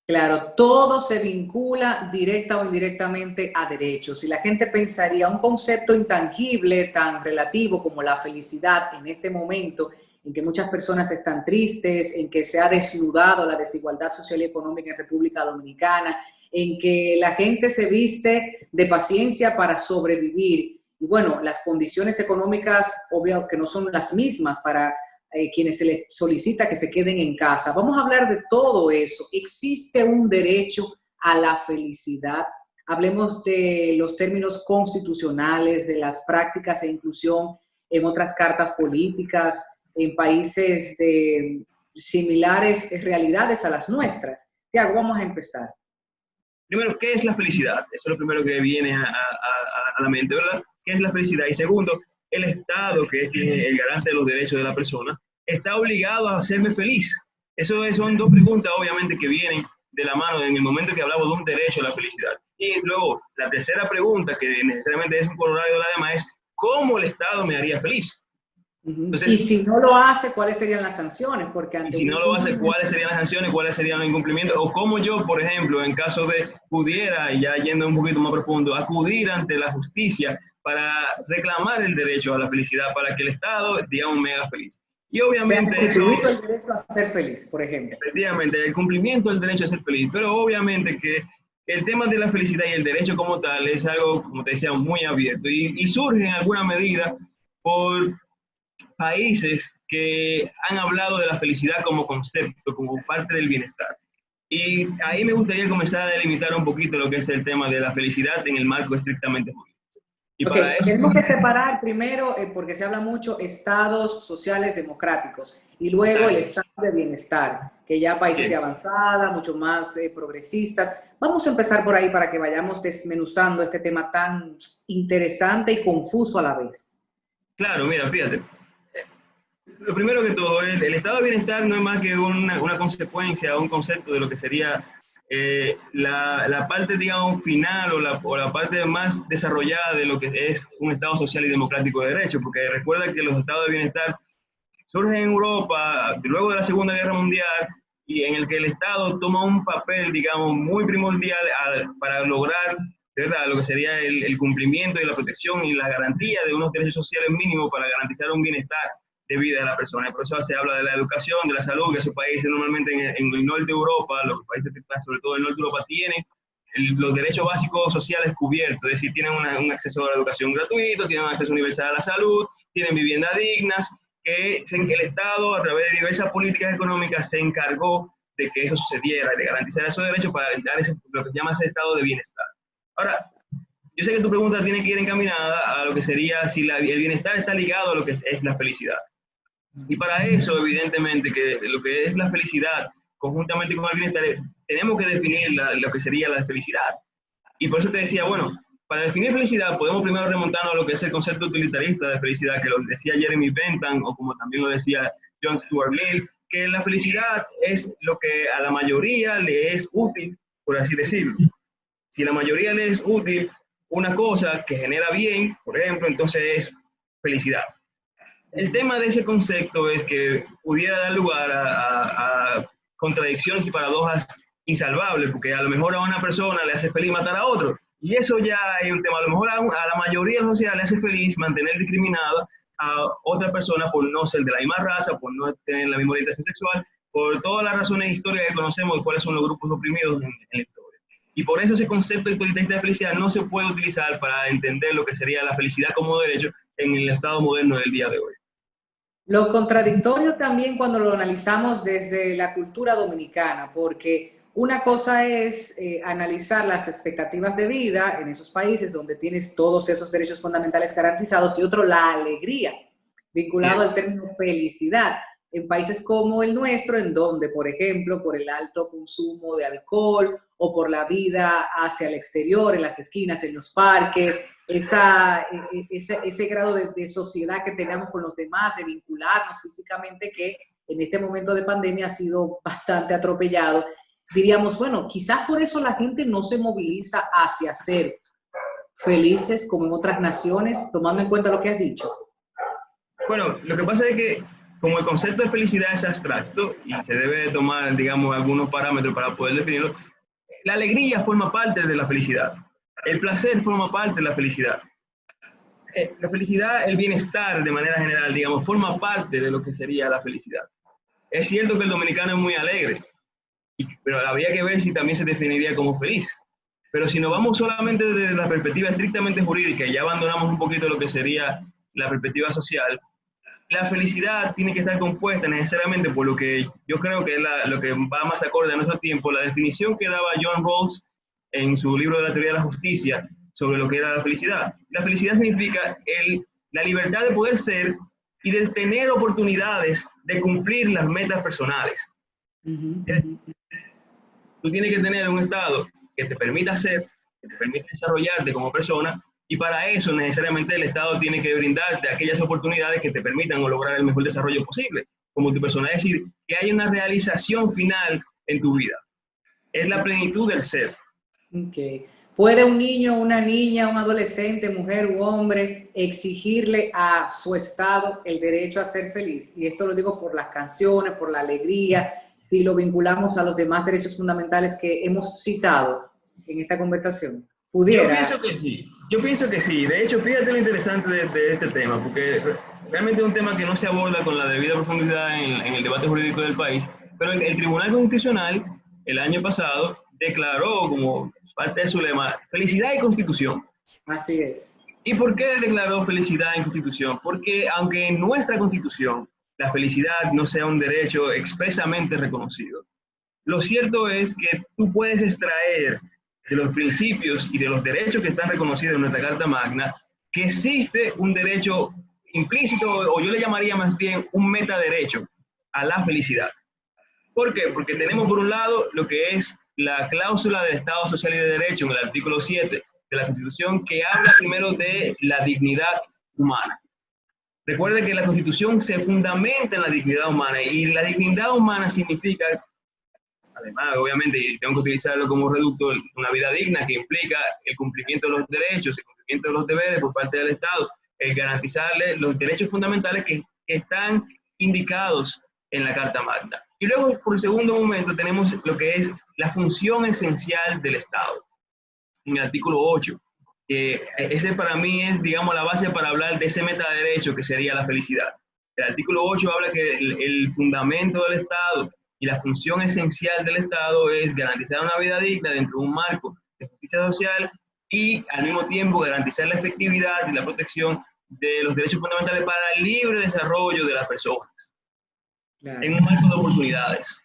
Claro, todo se vincula directa o indirectamente a derechos. Y la gente pensaría un concepto intangible, tan relativo como la felicidad en este momento, en que muchas personas están tristes, en que se ha desnudado la desigualdad social y económica en República Dominicana, en que la gente se viste de paciencia para sobrevivir. Y bueno, las condiciones económicas, obvio que no son las mismas para quienes se les solicita que se queden en casa. Vamos a hablar de todo eso. ¿Existe un derecho a la felicidad? Hablemos de los términos constitucionales, de las prácticas e inclusión en otras cartas políticas, en países de similares realidades a las nuestras. Tiago, vamos a empezar. Primero, ¿qué es la felicidad? Eso es lo primero que viene a la mente, ¿verdad? ¿Qué es la felicidad? Y segundo, el Estado, que es el garante de los derechos de la persona, está obligado a hacerme feliz. Eso son dos preguntas, obviamente, que vienen de la mano en el momento que hablamos de un derecho a la felicidad. Y luego, la tercera pregunta, que necesariamente es un corolario de la demás, es ¿cómo el Estado me haría feliz? Entonces, y si no lo hace, ¿cuáles serían las sanciones? Porque y si no lo hace, ¿cuáles serían las sanciones? ¿Cuáles serían los incumplimientos? O cómo yo, por ejemplo, en caso de pudiera, y ya yendo un poquito más profundo, acudir ante la justicia para reclamar el derecho a la felicidad, para que el Estado, digamos, me haga feliz. Y obviamente eso, el derecho a ser feliz, por ejemplo. Efectivamente, el cumplimiento del derecho a ser feliz, pero obviamente que el tema de la felicidad y el derecho como tal es algo, como te decía, muy abierto y surge en alguna medida por países que han hablado de la felicidad como concepto, como parte del bienestar. Y ahí me gustaría comenzar a delimitar un poquito lo que es el tema de la felicidad en el marco estrictamente jurídico. Y Ok, para eso, tenemos que separar primero, porque se habla mucho, estados sociales democráticos y luego el exacto, estado de bienestar, que ya países de bien, avanzada, mucho más progresistas. Vamos a empezar por ahí para que vayamos desmenuzando este tema tan interesante y confuso a la vez. claro, mira, fíjate, lo primero que todo, el estado de bienestar no es más que una consecuencia, un concepto de lo que sería la parte, digamos, final o la parte más desarrollada de lo que es un estado social y democrático de derecho, porque recuerda que los estados de bienestar surgen en Europa luego de la Segunda Guerra Mundial y en el que el Estado toma un papel, digamos, muy primordial para lograr, ¿verdad?, lo que sería el cumplimiento y la protección y la garantía de unos derechos sociales mínimos para garantizar un bienestar de vida de la persona. Y por eso se habla de la educación, de la salud, que esos países normalmente en el norte de Europa, los países que están sobre todo en el norte de Europa, tienen los derechos básicos sociales cubiertos, es decir, tienen un acceso a la educación gratuito, tienen un acceso universal a la salud, tienen viviendas dignas, que el Estado, a través de diversas políticas económicas, se encargó de que eso sucediera, de garantizar esos derechos para dar lo que se llama ese estado de bienestar. Ahora, yo sé que tu pregunta tiene que ir encaminada a lo que sería si el bienestar está ligado a lo que es la felicidad. Y para eso, evidentemente, que lo que es la felicidad, conjuntamente con el bienestar, tenemos que definir lo que sería la felicidad. Y por eso te decía, bueno, para definir felicidad podemos primero remontarnos a lo que es el concepto utilitarista de felicidad, que lo decía Jeremy Bentham, o como también lo decía John Stuart Mill, que la felicidad es lo que a la mayoría le es útil, por así decirlo. Si a la mayoría le es útil una cosa que genera bien, por ejemplo, entonces es felicidad. El tema de ese concepto es que pudiera dar lugar a contradicciones y paradojas insalvables, porque a lo mejor a una persona le hace feliz matar a otro, y eso ya es un tema. A lo mejor a la mayoría de la sociedad le hace feliz mantener discriminada a otra persona por no ser de la misma raza, por no tener la misma orientación sexual, por todas las razones históricas que conocemos de cuáles son los grupos oprimidos en la historia. Y por eso ese concepto utilitarista de felicidad no se puede utilizar para entender lo que sería la felicidad como derecho en el estado moderno del día de hoy. Lo contradictorio también cuando lo analizamos desde la cultura dominicana, porque una cosa es analizar las expectativas de vida en esos países donde tienes todos esos derechos fundamentales garantizados y otro la alegría, vinculado al término felicidad. En países como el nuestro, en donde, por ejemplo, por el alto consumo de alcohol o por la vida hacia el exterior, en las esquinas, en los parques, ese grado de sociedad que tenemos con los demás, de vincularnos físicamente, que en este momento de pandemia ha sido bastante atropellado, diríamos, bueno, quizás por eso la gente no se moviliza hacia ser felices como en otras naciones, tomando en cuenta lo que has dicho. Bueno, lo que pasa es que como el concepto de felicidad es abstracto y se debe tomar, digamos, algunos parámetros para poder definirlo, la alegría forma parte de la felicidad. El placer forma parte de la felicidad. La felicidad, el bienestar de manera general, digamos, forma parte de lo que sería la felicidad. Es cierto que el dominicano es muy alegre, pero habría que ver si también se definiría como feliz. Pero si nos vamos solamente desde la perspectiva estrictamente jurídica y ya abandonamos un poquito lo que sería la perspectiva social, la felicidad tiene que estar compuesta necesariamente por lo que yo creo que es lo que va más acorde a nuestro tiempo, la definición que daba John Rawls en su libro de la teoría de la justicia sobre lo que era la felicidad. La felicidad significa la libertad de poder ser y de tener oportunidades de cumplir las metas personales. Tú tienes que tener un estado que te permita ser, que te permita desarrollarte como persona, y para eso necesariamente el Estado tiene que brindarte aquellas oportunidades que te permitan lograr el mejor desarrollo posible como tu persona. Es decir, que hay una realización final en tu vida. Es la plenitud del ser. Okay. ¿Puede un niño, una niña, un adolescente, mujer u hombre exigirle a su Estado el derecho a ser feliz? Y esto lo digo por las canciones, por la alegría, si lo vinculamos a los demás derechos fundamentales que hemos citado en esta conversación. ¿Pudiera? Yo pienso que sí. Yo pienso que sí. De hecho, fíjate lo interesante de este tema, porque realmente es un tema que no se aborda con la debida profundidad en el debate jurídico del país, pero el Tribunal Constitucional el año pasado declaró como parte de su lema, felicidad y constitución. Así es. ¿Y por qué declaró felicidad en constitución? Porque aunque en nuestra constitución la felicidad no sea un derecho expresamente reconocido, lo cierto es que tú puedes extraer de los principios y de los derechos que están reconocidos en nuestra Carta Magna que existe un derecho implícito, o yo le llamaría más bien un metaderecho a la felicidad. ¿Por qué? Porque tenemos por un lado lo que es la cláusula del Estado Social y de Derecho en el artículo 7 de la Constitución, que habla primero de la dignidad humana. Recuerde que la Constitución se fundamenta en la dignidad humana, y la dignidad humana significa, además, obviamente, y tengo que utilizarlo como reducto, una vida digna que implica el cumplimiento de los derechos, el cumplimiento de los deberes por parte del Estado, el garantizarle los derechos fundamentales que están indicados en la Carta Magna. Y luego, por el segundo momento, tenemos lo que es la función esencial del Estado, en el artículo 8. Ese para mí es, digamos, la base para hablar de ese metaderecho que sería la felicidad. El artículo 8 habla que el fundamento del Estado y la función esencial del Estado es garantizar una vida digna dentro de un marco de justicia social y al mismo tiempo garantizar la efectividad y la protección de los derechos fundamentales para el libre desarrollo de las personas, claro, en un marco de oportunidades.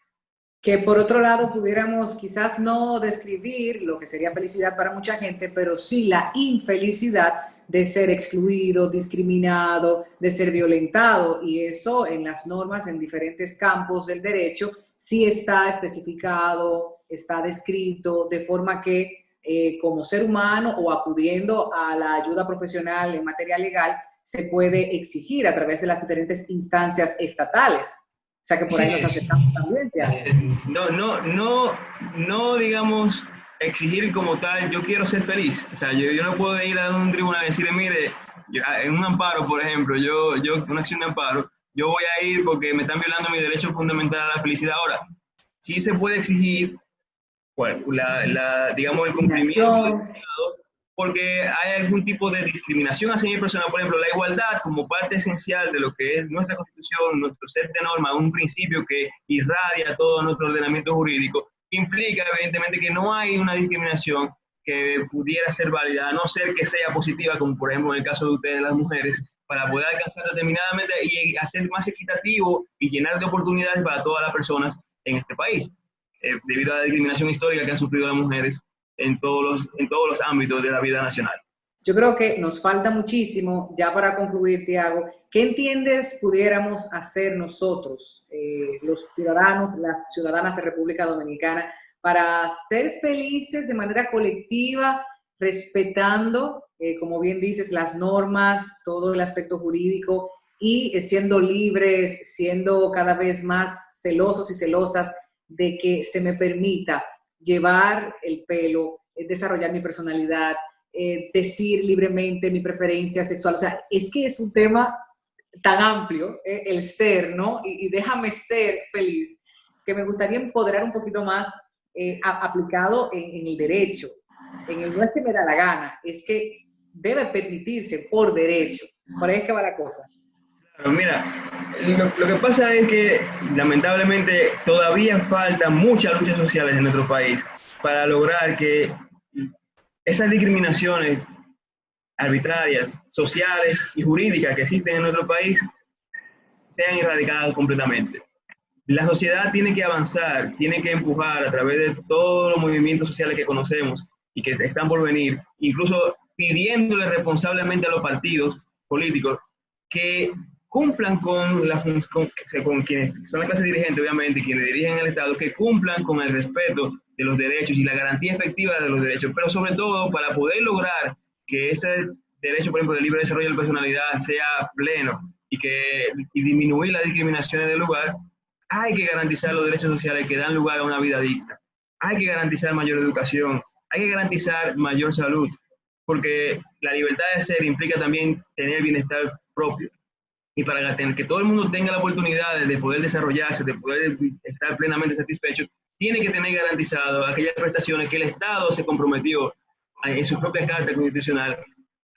Que por otro lado pudiéramos quizás no describir lo que sería felicidad para mucha gente, pero sí la infelicidad de ser excluido, discriminado, de ser violentado, y eso en las normas en diferentes campos del derecho sí está especificado, está descrito, de forma que como ser humano o acudiendo a la ayuda profesional en materia legal se puede exigir a través de las diferentes instancias estatales. O sea que por ahí nos aceptamos también. No, digamos, exigir como tal, yo quiero ser feliz. O sea, yo no puedo ir a un tribunal y decirle, mire, en un amparo, por ejemplo, una acción de amparo, yo voy a ir porque me están violando mi derecho fundamental a la felicidad. Ahora, sí se puede exigir, bueno, digamos, el cumplimiento del Estado, porque hay algún tipo de discriminación hacia mi persona. Por ejemplo, la igualdad como parte esencial de lo que es nuestra Constitución, nuestro set de normas, un principio que irradia todo nuestro ordenamiento jurídico, implica evidentemente que no hay una discriminación que pudiera ser válida, a no ser que sea positiva, como por ejemplo en el caso de ustedes, las mujeres, para poder alcanzar determinadamente y hacer más equitativo y llenar de oportunidades para todas las personas en este país, debido a la discriminación histórica que han sufrido las mujeres en todos los ámbitos de la vida nacional. Yo creo que nos falta muchísimo. Ya para concluir, Tiago, ¿qué entiendes pudiéramos hacer nosotros, los ciudadanos, las ciudadanas de República Dominicana, para ser felices de manera colectiva, respetando, como bien dices, las normas, todo el aspecto jurídico, y siendo libres, siendo cada vez más celosos y celosas de que se me permita llevar el pelo, desarrollar mi personalidad, decir libremente mi preferencia sexual? O sea, es que es un tema tan amplio, el ser, ¿no? Y déjame ser feliz, que me gustaría empoderar un poquito más aplicado en el derecho. En el no es que me da la gana, es que debe permitirse por derecho. Por ahí es que va la cosa. Claro, mira, lo que pasa es que lamentablemente todavía faltan muchas luchas sociales en nuestro país para lograr que esas discriminaciones arbitrarias, sociales y jurídicas que existen en nuestro país sean erradicadas completamente. La sociedad tiene que avanzar, tiene que empujar a través de todos los movimientos sociales que conocemos y que están por venir, incluso pidiéndole responsablemente a los partidos políticos que cumplan con quienes son la clase dirigente, obviamente, quienes dirigen el Estado, que cumplan con el respeto de los derechos y la garantía efectiva de los derechos, pero sobre todo para poder lograr que ese derecho, por ejemplo, de libre desarrollo de la personalidad sea pleno y disminuir las discriminaciones del lugar, hay que garantizar los derechos sociales que dan lugar a una vida digna. Hay que garantizar mayor educación, hay que garantizar mayor salud, porque la libertad de ser implica también tener bienestar propio. Y para que todo el mundo tenga la oportunidad de poder desarrollarse, de poder estar plenamente satisfecho, tiene que tener garantizado aquellas prestaciones que el Estado se comprometió en su propia Carta Constitucional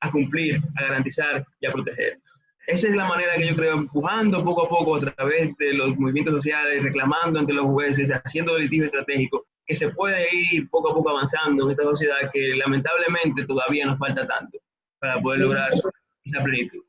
a cumplir, a garantizar y a proteger. Esa es la manera que yo creo, empujando poco a poco a través de los movimientos sociales, reclamando ante los jueces, haciendo litigio estratégico, que se puede ir poco a poco avanzando en esta sociedad que lamentablemente todavía nos falta tanto para poder lograr esa plenitud.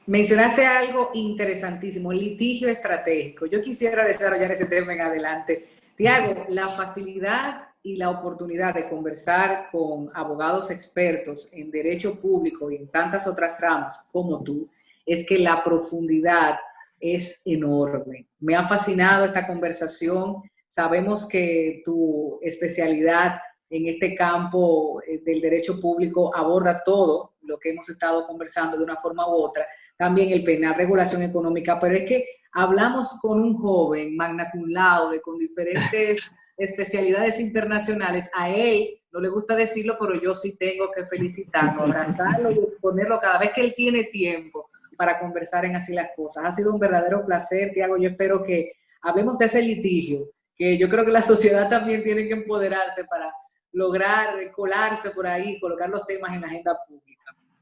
Mencionaste algo interesantísimo, litigio estratégico. Yo quisiera desarrollar ese tema en adelante. Tiago, la facilidad y la oportunidad de conversar con abogados expertos en derecho público y en tantas otras ramas como tú, es que la profundidad es enorme. Me ha fascinado esta conversación. Sabemos que tu especialidad en este campo del derecho público aborda todo lo que hemos estado conversando de una forma u otra. También el penal, regulación económica, pero es que hablamos con un joven magna cum laude, con diferentes especialidades internacionales. A él no le gusta decirlo, pero yo sí tengo que felicitarlo, abrazarlo y exponerlo cada vez que él tiene tiempo para conversar en así las cosas. Ha sido un verdadero placer, Tiago. Yo espero que hablemos de ese litigio, que yo creo que la sociedad también tiene que empoderarse para lograr colarse por ahí, colocar los temas en la agenda pública.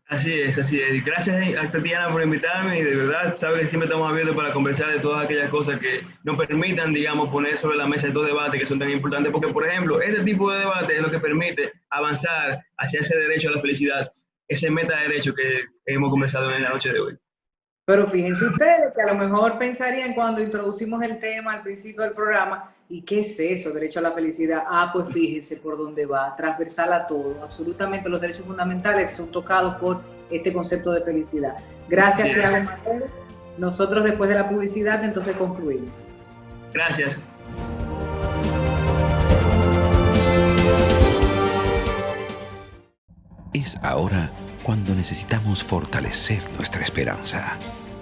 Así es, así es. Gracias a Tatiana por invitarme y de verdad, sabes que siempre estamos abiertos para conversar de todas aquellas cosas que nos permitan, digamos, poner sobre la mesa estos debates que son tan importantes, porque, por ejemplo, este tipo de debate es lo que permite avanzar hacia ese derecho a la felicidad, ese meta derecho que hemos conversado en la noche de hoy. Pero fíjense ustedes que a lo mejor pensarían cuando introducimos el tema al principio del programa, ¿y qué es eso, derecho a la felicidad? Ah, pues fíjense por dónde va, transversal a todo. Absolutamente los derechos fundamentales son tocados por este concepto de felicidad. Gracias, Tiago Marrero. Nosotros después de la publicidad entonces concluimos. Gracias. Es ahora cuando necesitamos fortalecer nuestra esperanza.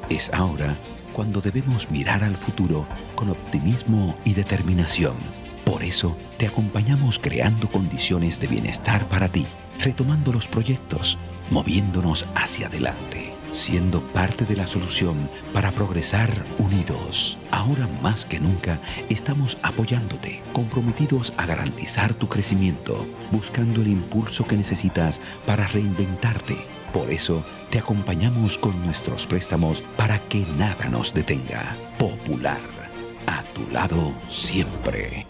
Es ahora cuando debemos mirar al futuro con optimismo y determinación. Por eso te acompañamos creando condiciones de bienestar para ti, retomando los proyectos, moviéndonos hacia adelante, siendo parte de la solución para progresar unidos. Ahora más que nunca estamos apoyándote, comprometidos a garantizar tu crecimiento, buscando el impulso que necesitas para reinventarte. Por eso te acompañamos con nuestros préstamos para que nada nos detenga. Popular, a tu lado siempre.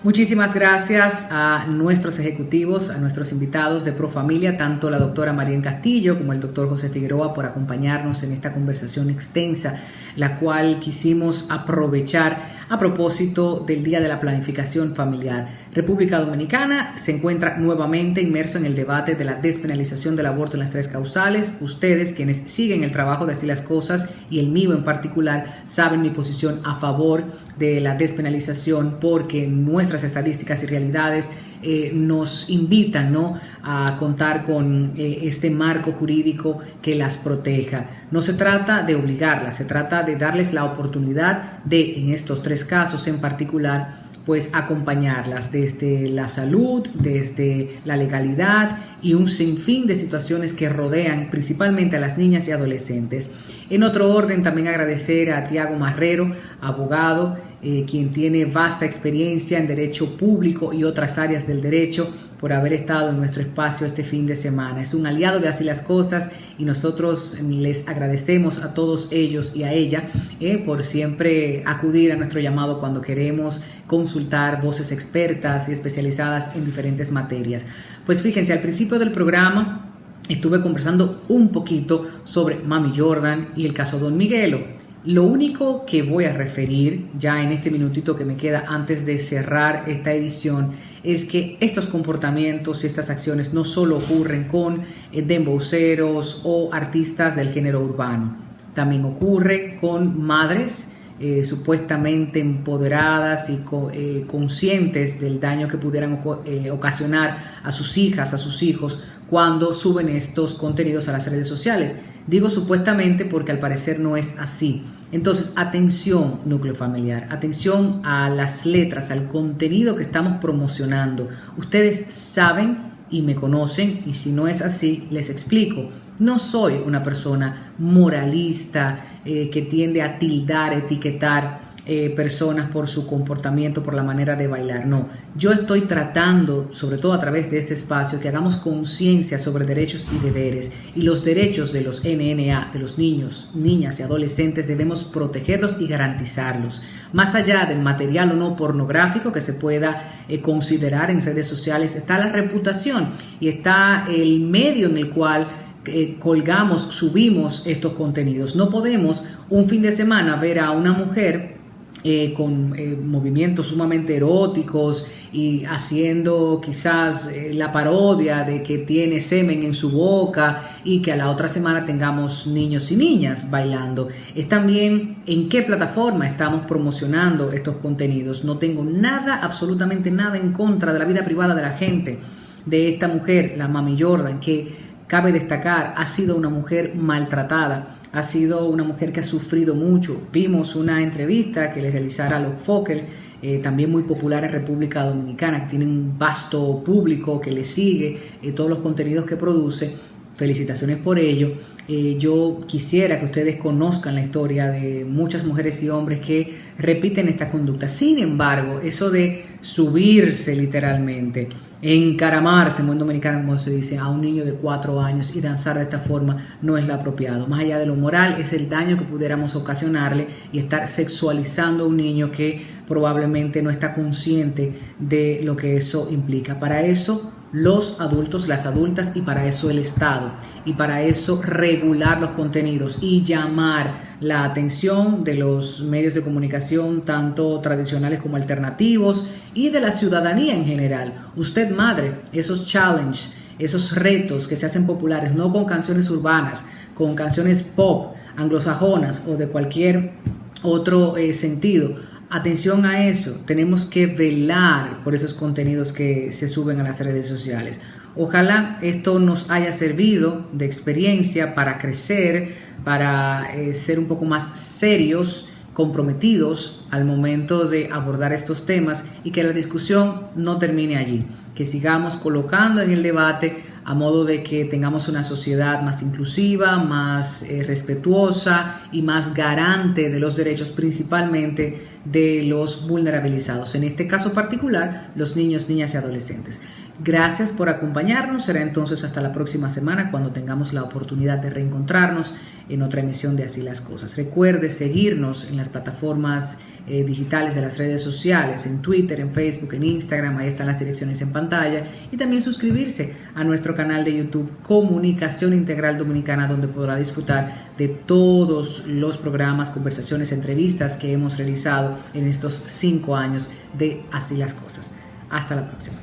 Muchísimas gracias a nuestros ejecutivos, a nuestros invitados de Profamilia, tanto la doctora Marién Castillo como el doctor José Figueroa, por acompañarnos en esta conversación extensa, la cual quisimos aprovechar a propósito del Día de la Planificación Familiar. República Dominicana se encuentra nuevamente inmerso en el debate de la despenalización del aborto en las 3 causales. Ustedes, quienes siguen el trabajo de Así las Cosas, y el mío en particular, saben mi posición a favor de la despenalización, porque nuestras estadísticas y realidades nos invitan, ¿no?, a contar con este marco jurídico que las proteja. No se trata de obligarlas, se trata de darles la oportunidad de, en estos 3 casos en particular, pues acompañarlas desde la salud, desde la legalidad y un sinfín de situaciones que rodean principalmente a las niñas y adolescentes. En otro orden, también agradecer a Tiago Marrero, abogado, quien tiene vasta experiencia en derecho público y otras áreas del derecho, por haber estado en nuestro espacio este fin de semana. Es un aliado de Así las Cosas y nosotros les agradecemos a todos ellos y a ella por siempre acudir a nuestro llamado cuando queremos consultar voces expertas y especializadas en diferentes materias. Pues fíjense, al principio del programa estuve conversando un poquito sobre Mami Jordan y el caso Don Miguelo. Lo único que voy a referir ya en este minutito que me queda antes de cerrar esta edición es que estos comportamientos y estas acciones no solo ocurren con dembowceros o artistas del género urbano, también ocurre con madres supuestamente empoderadas y conscientes del daño que pudieran ocasionar a sus hijas, a sus hijos, cuando suben estos contenidos a las redes sociales. Digo supuestamente porque al parecer no es así. Entonces, atención, núcleo familiar, atención a las letras, al contenido que estamos promocionando. Ustedes saben y me conocen, y si no es así, les explico. No soy una persona moralista que tiende a tildar, etiquetar personas por su comportamiento, por la manera de bailar. No, yo estoy tratando, sobre todo a través de este espacio, que hagamos conciencia sobre derechos y deberes, y los derechos de los NNA, de los niños, niñas y adolescentes, debemos protegerlos y garantizarlos. Más allá del material o no pornográfico que se pueda considerar en redes sociales, está la reputación y está el medio en el cual colgamos, subimos estos contenidos. No podemos un fin de semana ver a una mujer con movimientos sumamente eróticos y haciendo quizás la parodia de que tiene semen en su boca, y que a la otra semana tengamos niños y niñas bailando. Es también en qué plataforma estamos promocionando estos contenidos. No tengo nada, absolutamente nada en contra de la vida privada de la gente, de esta mujer, la Mami Jordan, que cabe destacar, ha sido una mujer maltratada, ha sido una mujer que ha sufrido mucho. Vimos una entrevista que le realizara a Luke Fokker, también muy popular en República Dominicana, que tiene un vasto público que le sigue todos los contenidos que produce. Felicitaciones por ello. Yo quisiera que ustedes conozcan la historia de muchas mujeres y hombres que repiten esta conducta. Sin embargo, eso de subirse literalmente, encaramarse, en buen dominicano como se dice, a un niño de 4 años y danzar de esta forma no es lo apropiado. Más allá de lo moral, es el daño que pudiéramos ocasionarle y estar sexualizando a un niño que probablemente no está consciente de lo que eso implica. Para eso los adultos, las adultas, y para eso el Estado, y para eso regular los contenidos y llamar la atención de los medios de comunicación, tanto tradicionales como alternativos, y de la ciudadanía en general. Usted, madre, esos challenges, esos retos que se hacen populares, no con canciones urbanas, con canciones pop, anglosajonas o de cualquier otro sentido. Atención a eso, tenemos que velar por esos contenidos que se suben a las redes sociales. Ojalá esto nos haya servido de experiencia para crecer, para ser un poco más serios, comprometidos al momento de abordar estos temas, y que la discusión no termine allí, que sigamos colocando en el debate a modo de que tengamos una sociedad más inclusiva, más respetuosa y más garante de los derechos, principalmente de los vulnerabilizados, en este caso particular, los niños, niñas y adolescentes. Gracias por acompañarnos. Será entonces hasta la próxima semana, cuando tengamos la oportunidad de reencontrarnos en otra emisión de Así las Cosas. Recuerde seguirnos en las plataformas digitales de las redes sociales, en Twitter, en Facebook, en Instagram, ahí están las direcciones en pantalla, y también suscribirse a nuestro canal de YouTube Comunicación Integral Dominicana, donde podrá disfrutar de todos los programas, conversaciones, entrevistas que hemos realizado en estos 5 años de Así las Cosas. Hasta la próxima.